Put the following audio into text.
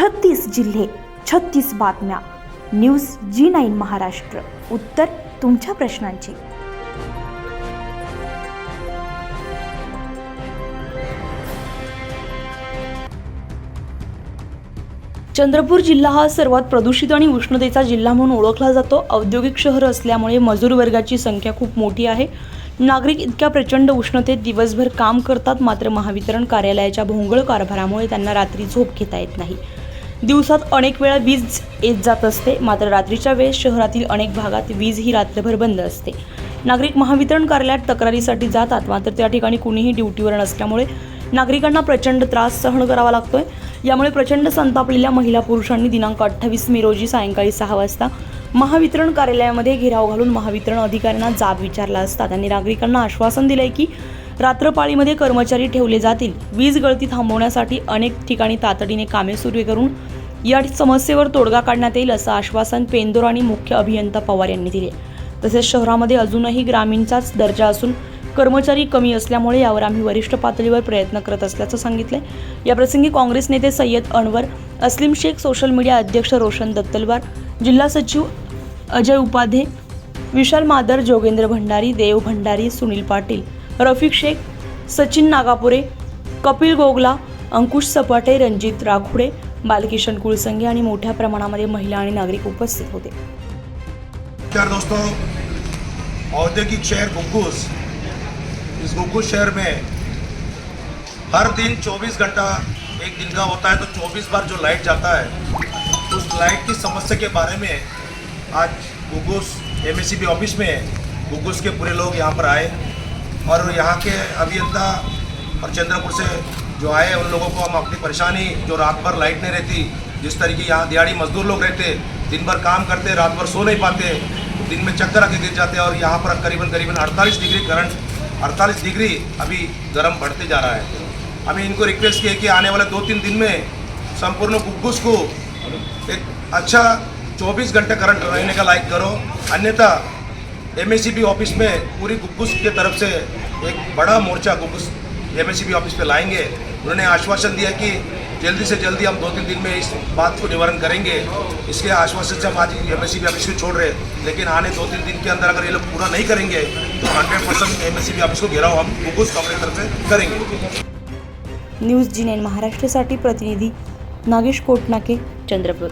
36 जिल्हे, 36 बातम्या. News G9 Maharashtra. उत्तर तुमच्या प्रश्नांची. चंद्रपूर जिल्हा हा सर्वात प्रदूषित आणि उष्णतेचा जिल्हा म्हणून ओळखला जातो. औद्योगिक शहर असल्यामुळे मजूर वर्गाची संख्या खूप मोठी आहे. नागरिक इतक्या प्रचंड उष्णतेत दिवसभर काम करतात, मात्र महावितरण कार्यालयाच्या भोंगळ कारभारामुळे त्यांना रात्री झोप घेता येत नाही. दिवसात अनेक वेळा वीज येत जात असते, मात्र रात्रीच्या वेळेस शहरातील अनेक भागात वीज ही रात्रभर बंद असते. नागरिक महावितरण कार्यालयात तक्रारीसाठी जातात, मात्र त्या ठिकाणी कुणीही ड्युटीवर नसल्यामुळे नागरिकांना प्रचंड त्रास सहन करावा लागतोय. यामुळे प्रचंड संतापलेल्या महिला पुरुषांनी दिनांक 28 मे रोजी सायंकाळी 6 वाजता महावितरण कार्यालयामध्ये घेराव घालून महावितरण अधिकाऱ्यांना जाब विचारला असता त्यांनी नागरिकांना आश्वासन दिले की रात्रपाळीमध्ये कर्मचारी ठेवले जातील. वीज गळती थांबवण्यासाठी अनेक ठिकाणी तातडीने कामे सुरू करून या समस्येवर तोडगा काढण्यात येईल असं आश्वासन पेंदोर आणि मुख्य अभियंता पवार यांनी दिले. तसेच शहरामध्ये अजूनही ग्रामीणचाच दर्जा असून कर्मचारी कमी असल्यामुळे यावर आम्ही वरिष्ठ पातळीवर प्रयत्न करत असल्याचं सांगितले. याप्रसंगी काँग्रेस नेते सय्यद अनवर, अस्लीम शेख, सोशल मीडिया अध्यक्ष रोशन दत्तलवार, जिल्हा सचिव अजय उपाध्ये, विशाल मादर, जोगेंद्र भंडारी, देव भंडारी, सुनील पाटील, रफिक शेख, सचिन नागापुरे, कपिल गोगला, अंकुश सपाटे, रणजित राखुडे, बालकिशन कुलसंगे आणि मोठ्या प्रमाणामध्ये महिला आणि नागरिक उपस्थित होते. दोस्तों, औद्योगिक शहर घुग्गुस, इस घुग्गुस शहर में हर दिन 24 घंटा एक दिन का होता है, तो 24 बार जो लाइट जाता है, उस लाइट की समस्या के बारे में आज घुग्गुस MACB ऑफिस में घुग्गुस के पूरे लोग यहाँ पर आए और यहाँ के अभियंता और चंद्रपुर से जो आए उन लोगों को हम अपनी परेशानी, जो रात भर लाइट नहीं रहती, जिस तरीके यहाँ दिहाड़ी मजदूर लोग रहते, दिन भर काम करते, रात भर सो नहीं पाते, दिन में चक्कर आके गिर जाते और यहाँ पर करीबन 48 डिग्री करंट, 48 डिग्री अभी गर्म बढ़ते जा रहा है. अभी इनको रिक्वेस्ट किया कि आने वाले 2-3 दिन में संपूर्ण घुग्गुस को एक अच्छा 24 घंटे करंट रहने का लायक करो, अन्यथा MACB ऑफिस में पूरी घुग्गुस के तरफ से एक बड़ा मोर्चा घुग्गुस MACB ऑफिस पे लाएंगे. उन्होंने आश्वासन दिया कि जल्दी से जल्दी हम 2-3 दिन में इस बात को निवारण करेंगे. इसके आश्वासन से हम आज MACB ऑफिस को छोड़ रहे, लेकिन आने 2-3 दिन के अंदर अगर ये लोग पूरा नहीं करेंगे तो 100% MACB ऑफिस को घेराव हम घुग्गुस कांग्रेस तरफ से करेंगे. न्यूज G9 महाराष्ट्रासाठी प्रतिनिधी नागेश कोटनाके, चंद्रपूर.